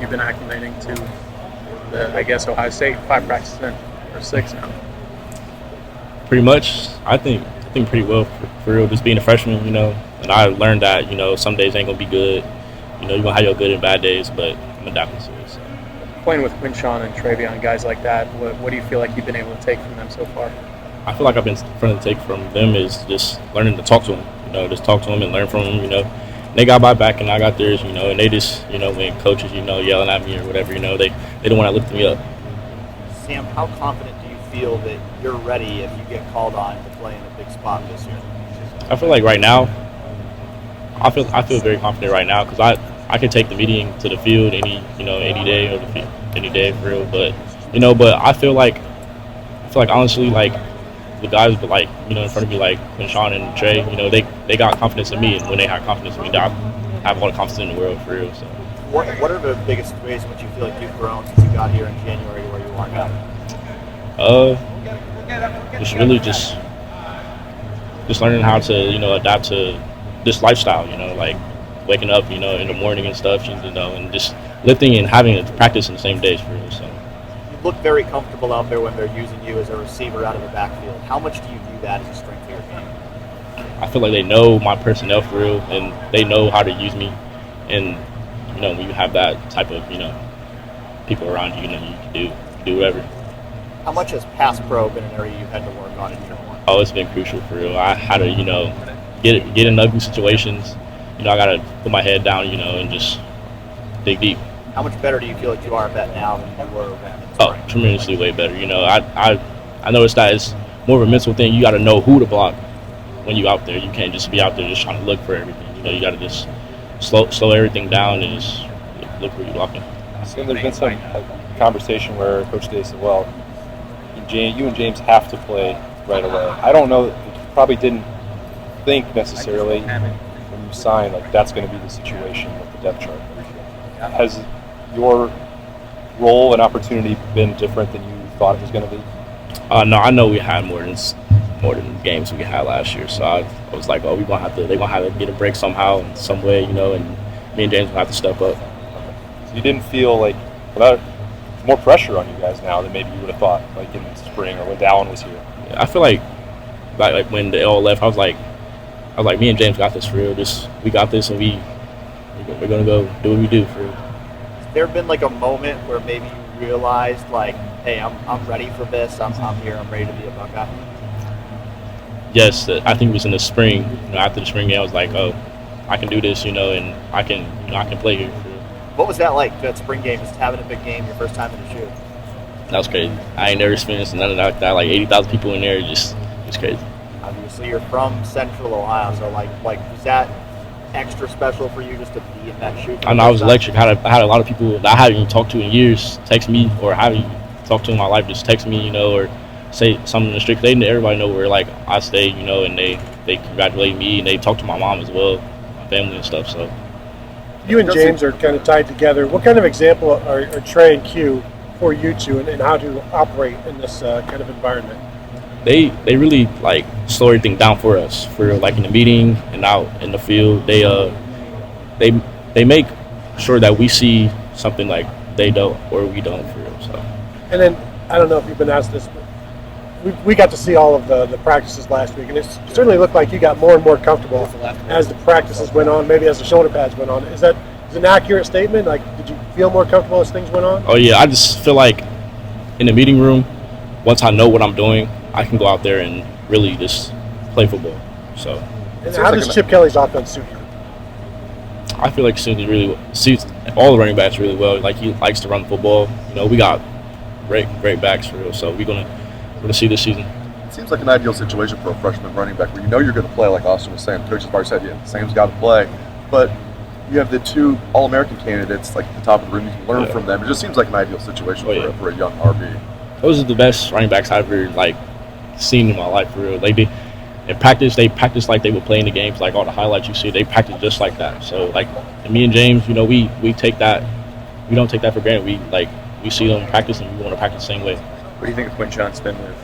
you been acclimating to the, I guess, Ohio State 5 practices in, or 6 now? Pretty much, I think pretty well for real. Just being a freshman, and I learned that some days ain't gonna be good. You're gonna have your good and bad days, but I'm adapting to it. So. Playing with Quinshawn and Travion, guys like that, what do you feel like you've been able to take from them so far? I feel like I've been trying to take from them is just learning to talk to them. Just talk to them and learn from them. They got my back and I got theirs. And they just when coaches yelling at me or whatever, they don't want to lift me up. Sam, how confident do you feel that you're ready if you get called on to play in a big spot this year? I feel like right now, I feel very confident right now because I can take the meeting to the field any day for real. But I feel like honestly like the guys like in front of me like Quinshawn and Trey, they got confidence in me, and when they have confidence in me, I have all the confidence in the world for real. So. What are the biggest ways in which you feel like you've grown since you got here in January to where you are now? Just learning how to adapt to this lifestyle. Like waking up in the morning and stuff. And just lifting and having to practice in the same days for real. So. You look very comfortable out there when they're using you as a receiver out of the backfield. How much do you view that as a strength of your game? I feel like they know my personnel for real, and they know how to use me. And when you have that type of people around you, you can do whatever. How much has pass pro been an area you've had to work on in year one? Oh, it's been crucial for real. I had to get in ugly situations. I gotta put my head down, and just dig deep. How much better do you feel like you are at that now than you were when? Oh, tremendously way better. I noticed that it's more of a mental thing. You got to know who to block when you're out there. You can't just be out there just trying to look for everything. You got to just slow everything down and just look where you're blocking. So there's been some conversation where Coach Day said, well, you and James have to play right away. I don't know, you probably didn't think necessarily when you signed, like that's going to be the situation with the depth chart. Has your role and opportunity been different than you thought it was going to be? No, I know we had more than games we had last year. So I was like, they're gonna have to get a break somehow, in some way, and me and James will have to step up. So you didn't feel like there's more pressure on you guys now than maybe you would have thought, like in the spring or when Dallin was here. Yeah, I feel like when they all left, I was like, me and James got this for real. We got this, and we're gonna go do what we do for real. Has there been like a moment where maybe you realized like, hey, I'm ready for this. I'm here. I'm ready to be a Buckeye? Yes, I think it was in the spring. After the spring game, I was like, oh, I can do this, and I can play here. What was that like, that spring game, just having a big game, your first time in the shoe? That was crazy. I ain't never experienced none of that. Like 80,000 people in there, it's crazy. Obviously, you're from Central Ohio, so like was that extra special for you just to be in that shoe? I know, I was electric. I had a lot of people that I haven't even talked to in years text me, or haven't talked to in my life, just text me, or say something in the street. Everybody know where like I stay, and they congratulate me, and they talk to my mom as well, my family and stuff. So you and James are kind of tied together. What kind of example are Trey and Q for you two, and how to operate in this kind of environment? They really like slow everything down for us, for like in the meeting and out in the field. They make sure that we see something like they don't or we don't for real. So. And then I don't know if you've been asked this, but we got to see all of the practices last week, and it certainly looked like you got more and more comfortable as the practices went on, maybe as the shoulder pads went on. Is that an accurate statement? Like, did you feel more comfortable as things went on? Oh yeah, I just feel like in the meeting room, once I know what I'm doing, I can go out there and really just play football. So. And how does Chip Kelly's offense suit you? I feel like suits all the running backs really well. Like, he likes to run football. We got great backs for real. So we're gonna see this season. It seems like an ideal situation for a freshman running back, where you're going to play. Like Austin was saying, coach has already said, yeah, Sam's got to play, but you have the two All-American candidates like at the top of the room. You can learn from them. It just seems like an ideal situation for a young RB. Those are the best running backs I've ever seen in my life for real. In practice, they practice like they would play in the games. Like all the highlights you see, they practice just like that. So and me and James, we take that. We don't take that for granted. We see them practice, and we want to practice the same way. What do you think of Quinshawn's spin move?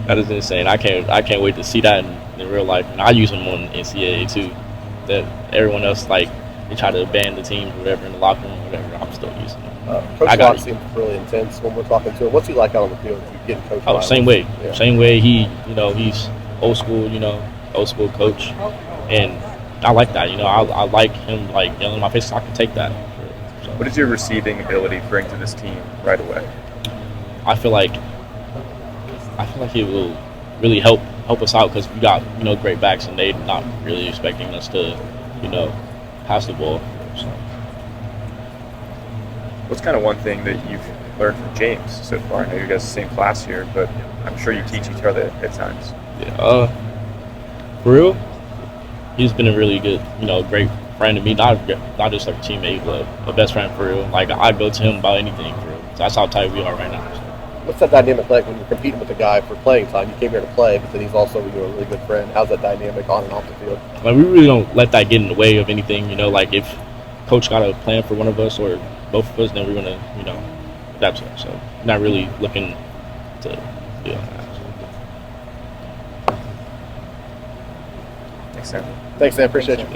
That is insane. I can't wait to see that in real life. And I use them on NCAA too. That everyone else they try to ban the teams, whatever, in the locker room, whatever. I'm still using it. Coach I got Locke it. seems really intense when we're talking to him. What's he like out on the field? You getting coached by Oh, him? same way. Yeah. Same way. He's old school, old school coach. And I like that, I like him, like, yelling in my face. I can take that. So, What does your receiving ability bring to this team right away? I feel like it will really help us out because we got, great backs and they not really expecting us to, pass the ball. So. What's kind of one thing that you've learned from James so far? I know you guys are the same class here, but I'm sure you teach each other at times. Yeah, for real, he's been a really good, great friend to me. Not just like a teammate, but a best friend for real. Like I go to him about anything for real. So that's how tight we are right now. So. What's that dynamic like when you're competing with a guy for playing time? You came here to play, but then he's also a really good friend. How's that dynamic on and off the field? Like we really don't let that get in the way of anything. Like if coach got a plan for one of us or both of us, then we're gonna, adapt to that. So not really looking to do that. Thanks, Sam. Thanks, Sam. Appreciate you.